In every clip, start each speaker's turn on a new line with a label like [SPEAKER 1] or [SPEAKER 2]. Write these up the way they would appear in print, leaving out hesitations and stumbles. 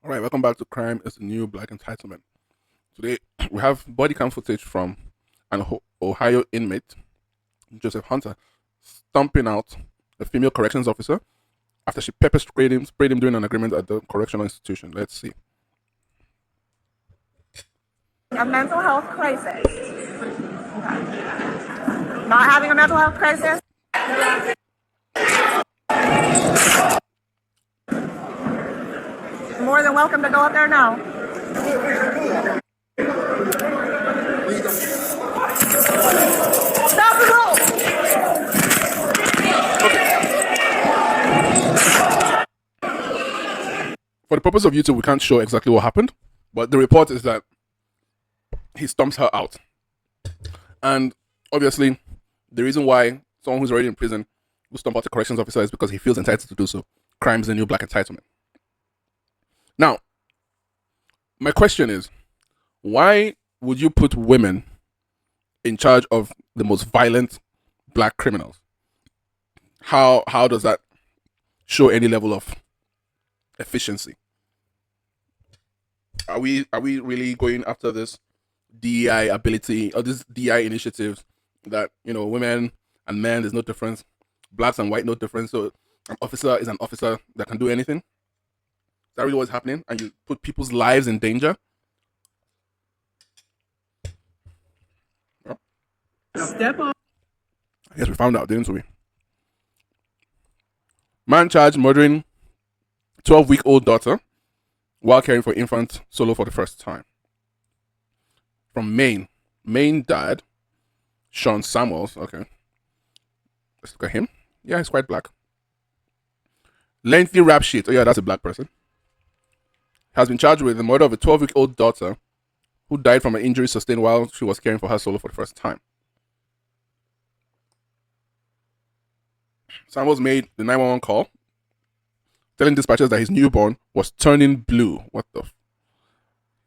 [SPEAKER 1] All right, welcome back to Crime is the New Black Entitlement. Today, we have body cam footage from an Ohio inmate, Joseph Hunter, stomping out a female corrections officer after she pepper sprayed him during an agreement at the correctional institution. Let's see.
[SPEAKER 2] A mental health crisis. Okay. Not having a mental health crisis? You're more than welcome to go up there now. Stop the roll!
[SPEAKER 1] For the purpose of YouTube, we can't show exactly what happened, but the report is that he stomps her out. And obviously, the reason why someone who's already in prison will stomp out a corrections officer is because he feels entitled to do so. Crime is the new black entitlement. Now, my question is, why would you put women in charge of the most violent black criminals? How does that show any level of efficiency? Are we really going after this DEI ability or this DEI initiatives that, you know, women and men, there's no difference, blacks and white, no difference, so an officer is an officer that can do anything? Is that really what's happening? And you put people's lives in danger?
[SPEAKER 3] Step on.
[SPEAKER 1] I guess we found out, didn't we? Man charged murdering 12-week-old daughter while caring for infant solo for the first time. From Maine. Maine dad, Sean Samuels. Okay. Let's look at him. Yeah, he's quite black. Lengthy rap sheet. Oh yeah, that's a black person. Has been charged with the murder of a 12-week-old daughter who died from an injury sustained while she was caring for her solo for the first time. Samuels made the 911 call, telling dispatchers that his newborn was turning blue. What the?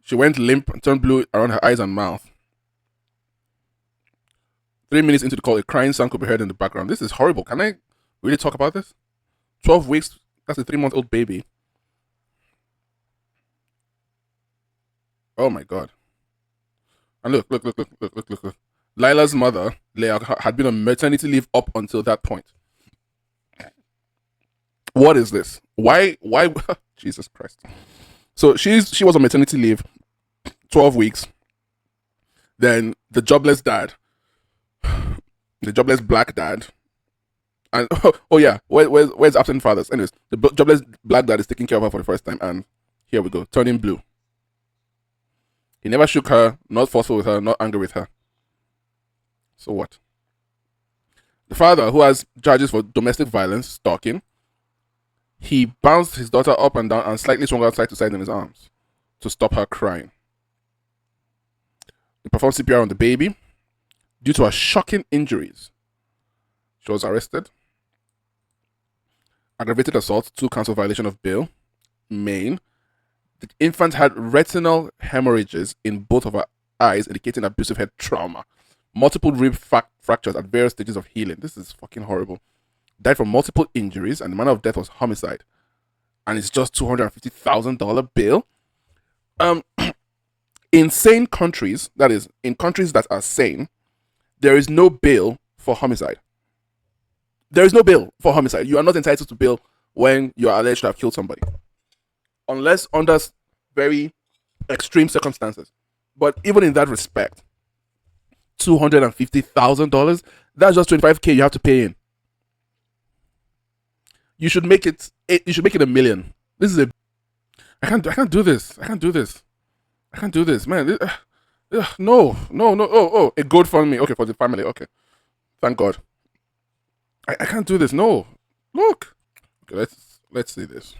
[SPEAKER 1] She went limp and turned blue around her eyes and mouth. 3 minutes into the call, a crying sound could be heard in the background. This is horrible. Can I really talk about this? 12 weeks, that's a 3-month-old baby. Oh my God. And look. Lila's mother, Leah, had been on maternity leave up until that point. What is this? Why? Jesus Christ. So she was on maternity leave, 12 weeks. Then the jobless dad, the jobless black dad, and oh yeah, where's absent fathers? Anyways, the jobless black dad is taking care of her for the first time, and here we go, turning blue. He never shook her, not forceful with her, not angry with her. So what? The father, who has charges for domestic violence, stalking, he bounced his daughter up and down and slightly swung her side to side in his arms to stop her crying. He performed CPR on the baby. Due to her shocking injuries, she was arrested. Aggravated assault, 2 counts of violation of bail. Maine. The infant had retinal hemorrhages in both of her eyes, indicating abusive head trauma. Multiple rib fractures at various stages of healing. This is fucking horrible. Died from multiple injuries, and the manner of death was homicide. And it's just $250,000 bail. In sane countries, that is, in countries that are sane, there is no bail for homicide. There is no bail for homicide. You are not entitled to bail when you are alleged to have killed somebody, unless under very extreme circumstances. But even in that respect, $250,000, that's just $25,000 you have to pay in. You should make it $1 million. This is a. I can't do this. I can't do this, man. No. Oh, a GoFundMe. Okay, for the family. Okay, thank God. I can't do this. No, look. Okay, let's see this.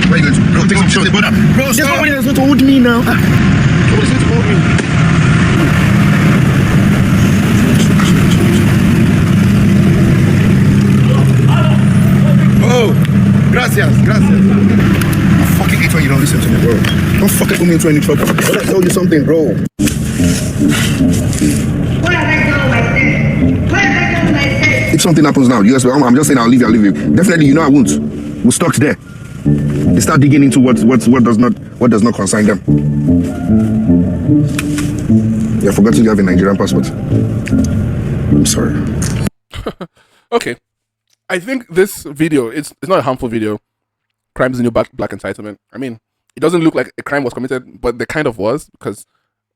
[SPEAKER 4] Where you going to? Bro, take some shots, brother. Bro,
[SPEAKER 3] There's nobody that's going to hold me now.
[SPEAKER 4] Nobody's going to hold me. Oh, gracias. I fucking hate when you don't listen to me, bro. Don't fucking put me into any trouble. Let me tell you something, bro.
[SPEAKER 5] Where did I go like this?
[SPEAKER 4] If something happens now, I'm just saying I'll leave you. Definitely, I won't. We're stuck there. They start digging into what does not concern them. You're forgetting you have a Nigerian passport. I'm sorry.
[SPEAKER 1] Okay. I think this video, it's not a harmful video. Crime is the new black entitlement. I mean, it doesn't look like a crime was committed, but there kind of was, because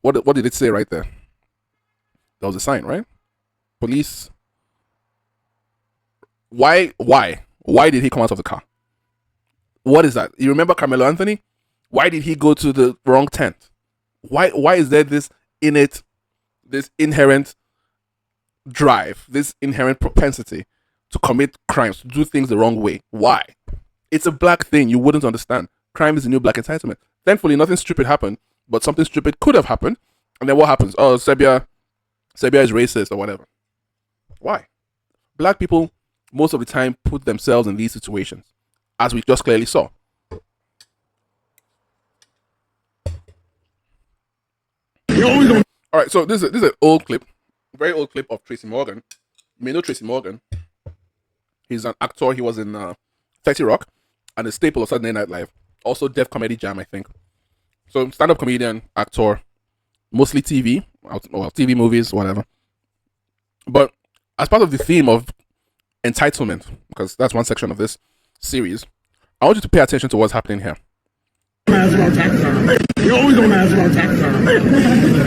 [SPEAKER 1] what did it say right there? There was a sign, right? Police. Why did he come out of the car? What is that? You remember Carmelo Anthony? Why did he go to the wrong tent? Why is there this inherent drive, this inherent propensity to commit crimes, to do things the wrong way? Why? It's a black thing. You wouldn't understand. Crime is the new black entitlement. Thankfully, nothing stupid happened, but something stupid could have happened. And then what happens? Oh, Serbia is racist or whatever. Why? Black people most of the time put themselves in these situations, as we just clearly saw. All right, so this is an old clip, very old clip of Tracy Morgan. You may know Tracy Morgan. He's an actor. He was in 30 Rock and a staple of Saturday Night Live. Also Def Comedy Jam, I think. So stand-up comedian, actor, mostly TV, well, TV movies, whatever. But as part of the theme of entitlement, because that's one section of this series, I want you to pay attention to what's happening here.
[SPEAKER 3] Ask about taxes. You always gonna ask about taxes.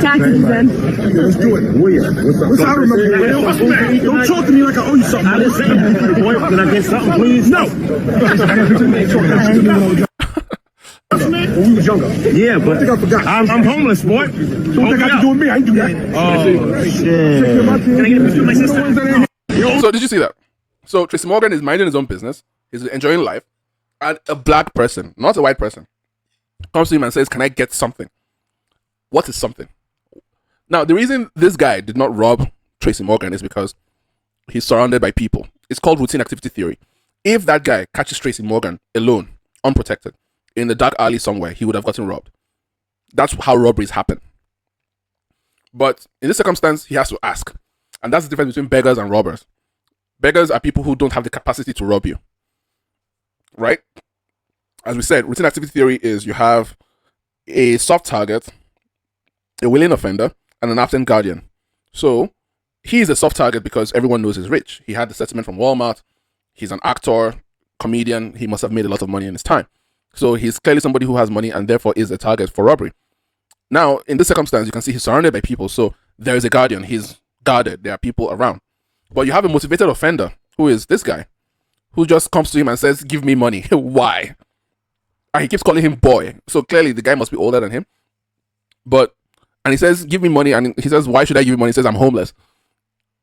[SPEAKER 2] Taxes, then.
[SPEAKER 3] Let's do it. What's I remember? Don't talk to me like I owe you something. I didn't say that. Boy, can I get something, please? No. When we was younger. Yeah, but I think I forgot. I'm homeless, boy. Don't think I can do with me. I ain't do that. Oh, shit. Can I get a picture of my sister?
[SPEAKER 1] So did you see that? So Tracy Morgan is minding his own business. He's enjoying life. And a black person, not a white person, comes to him and says, "Can I get something?" What is something? Now, the reason this guy did not rob Tracy Morgan is because he's surrounded by people. It's called routine activity theory. If that guy catches Tracy Morgan alone, unprotected, in the dark alley somewhere, he would have gotten robbed. That's how robberies happen. But in this circumstance, he has to ask. And that's the difference between beggars and robbers. Beggars are people who don't have the capacity to rob you. Right? As we said, routine activity theory is you have a soft target, a willing offender, and an absent guardian. So he's a soft target because everyone knows he's rich. He had the settlement from Walmart. He's an actor, comedian. He must have made a lot of money in his time. So he's clearly somebody who has money and therefore is a target for robbery. Now, in this circumstance, you can see he's surrounded by people. So there is a guardian. He's guarded. There are people around. But you have a motivated offender, who is this guy, who just comes to him and says, "Give me money." Why? And he keeps calling him boy. So clearly the guy must be older than him. And he says, "Give me money." And he says, "Why should I give you money?" He says, "I'm homeless."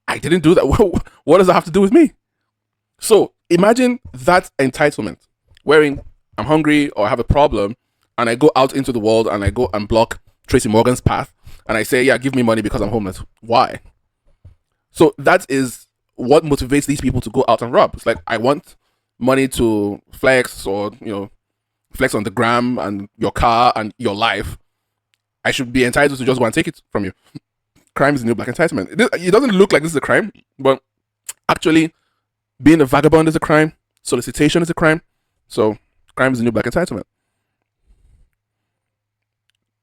[SPEAKER 1] I didn't do that. What does that have to do with me? So imagine that entitlement, wherein I'm hungry or I have a problem and I go out into the world and I go and block Tracy Morgan's path and I say, "Yeah, give me money because I'm homeless." Why? So that is what motivates these people to go out and rob. It's like, I want money to flex or, flex on the gram and your car and your life. I should be entitled to just go and take it from you. Crime is the new black entitlement. It doesn't look like this is a crime, but actually being a vagabond is a crime. Solicitation is a crime. So crime is the new black entitlement.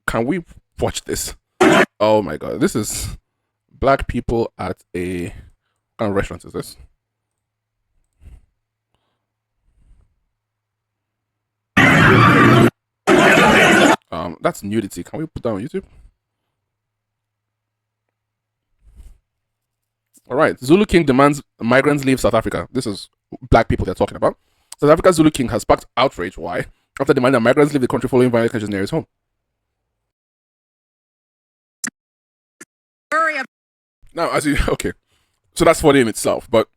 [SPEAKER 1] Can we watch this? Oh my God. This is black people at a... What kind of restaurant is this? That's nudity. Can we put that on YouTube? All right. Zulu King demands migrants leave South Africa. This is black people they're talking about. South Africa's Zulu King has sparked outrage. Why? After demanding that migrants leave the country following violent clashes near his home. Now, okay. So that's funny in itself. But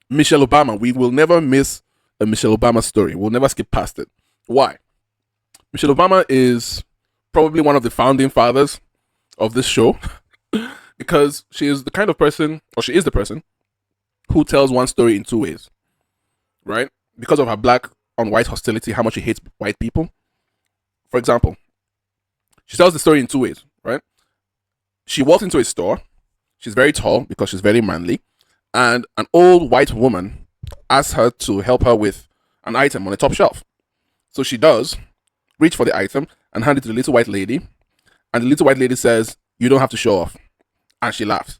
[SPEAKER 1] Michelle Obama, we will never miss a Michelle Obama story. We'll never skip past it. Why? Michelle Obama is probably one of the founding fathers of this show because she is the kind of person, or she is the person, who tells one story in two ways, right? Because of her black on white hostility, how much she hates white people. For example, she tells the story in two ways, right? She walks into a store. She's very tall because she's very manly. And an old white woman asks her to help her with an item on the top shelf. So she does reach for the item and hand it to the little white lady. And the little white lady says, "You don't have to show off." And she laughs.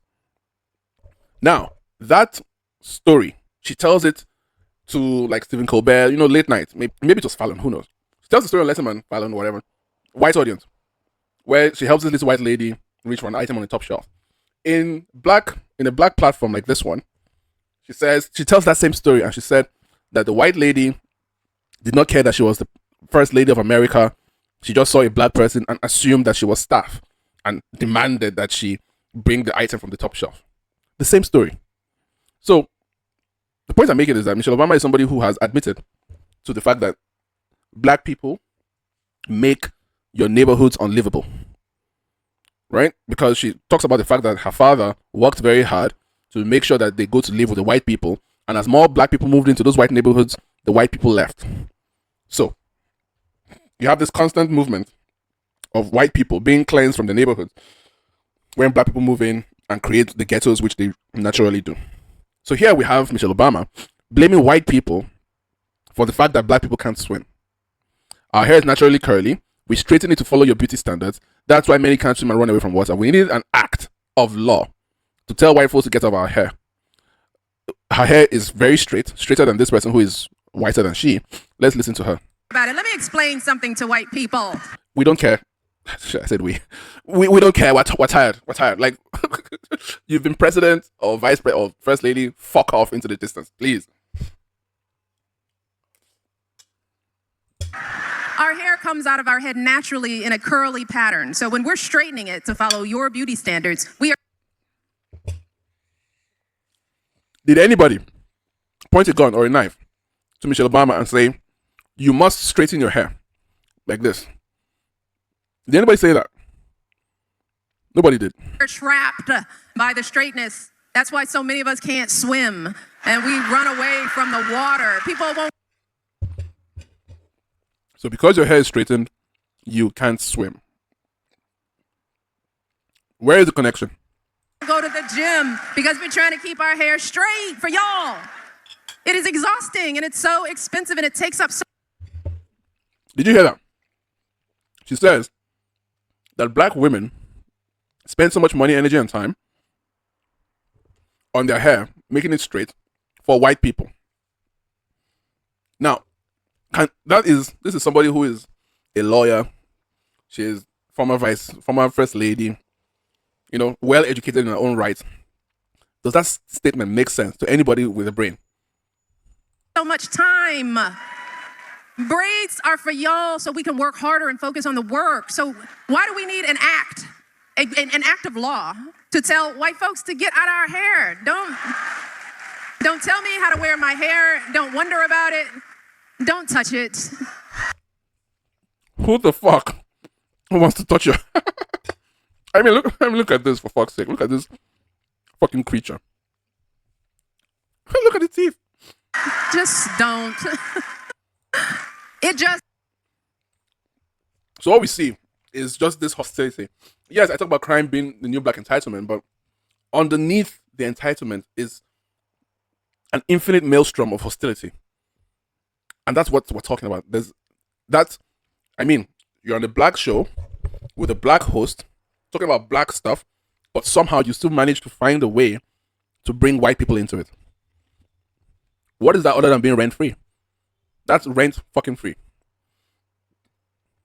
[SPEAKER 1] Now, that story, she tells it to like Stephen Colbert, late night. Maybe it was Fallon, who knows? She tells the story on Letterman, Fallon, whatever. White audience. Where she helps this little white lady reach for an item on the top shelf. In a black platform like this one, she tells that same story, and she said that the white lady did not care that she was the first lady of America. She just saw a black person and assumed that she was staff and demanded that she bring the item from the top shelf. The same story. So the point I'm making is that Michelle Obama is somebody who has admitted to the fact that black people make your neighborhoods unlivable. Right? Because she talks about the fact that her father worked very hard to make sure that they go to live with the white people. And as more black people moved into those white neighborhoods, the white people left. So you have this constant movement of white people being cleansed from the neighborhoods when black people move in and create the ghettos, which they naturally do. So here we have Michelle Obama blaming white people for the fact that black people can't swim. Our hair is naturally curly. We straighten it to follow your beauty standards. That's why many can't swim and run away from water. We needed an act of law to tell white folks to get off our hair. Her hair is very straighter than this person who is whiter than she. Let's listen to her.
[SPEAKER 2] About it. Let me explain something to white people.
[SPEAKER 1] We don't care. I said we don't care. We're tired. We're tired. Like, you've been president or vice president or first lady. Fuck off into the distance, please.
[SPEAKER 2] Our hair comes out of our head naturally in a curly pattern. So when we're straightening it to follow your beauty standards, we are...
[SPEAKER 1] Did anybody point a gun or a knife to Michelle Obama and say, "You must straighten your hair like this"? Did anybody say that? Nobody did.
[SPEAKER 2] We're trapped by the straightness. That's why so many of us can't swim and we run away from the water. People won't...
[SPEAKER 1] So because your hair is straightened, you can't swim. Where is the connection?
[SPEAKER 2] go to the gym because we're trying to keep our hair straight for y'all. It is exhausting and it's so expensive and it takes up so...
[SPEAKER 1] Did you hear that? She says that black women spend so much money, energy, and time on their hair, making it straight, for white people. Now, this is somebody who is a lawyer. She is former first lady, well educated in her own right. Does that statement make sense to anybody with a brain?
[SPEAKER 2] So much time. Braids are for y'all so we can work harder and focus on the work. So why do we need an act, an act of law to tell white folks to get out of our hair? Don't tell me how to wear my hair. Don't wonder about it. Don't touch it.
[SPEAKER 1] Who the fuck wants to touch you? Look at this, for fuck's sake. Look at this fucking creature. Look at the teeth.
[SPEAKER 2] Just don't.
[SPEAKER 1] So what we see is just this hostility. Yes, I talk about crime being the new black entitlement, but underneath the entitlement is an infinite maelstrom of hostility. And that's what we're talking about. You're on a black show with a black host talking about black stuff, but somehow you still manage to find a way to bring white people into it. What is that other than being rent-free? That's rent fucking free.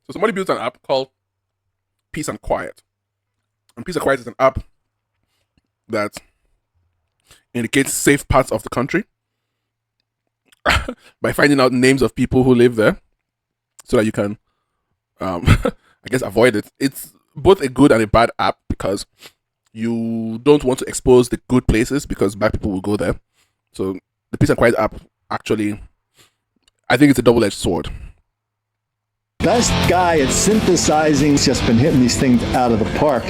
[SPEAKER 1] So somebody built an app called Peace and Quiet. And Peace and Quiet is an app that indicates safe parts of the country by finding out names of people who live there so that you can, avoid it. It's both a good and a bad app because you don't want to expose the good places because black people will go there. So the Peace and Quiet app actually, I think it's a double-edged sword.
[SPEAKER 5] Best guy at synthesizing, just been hitting these things out of the park.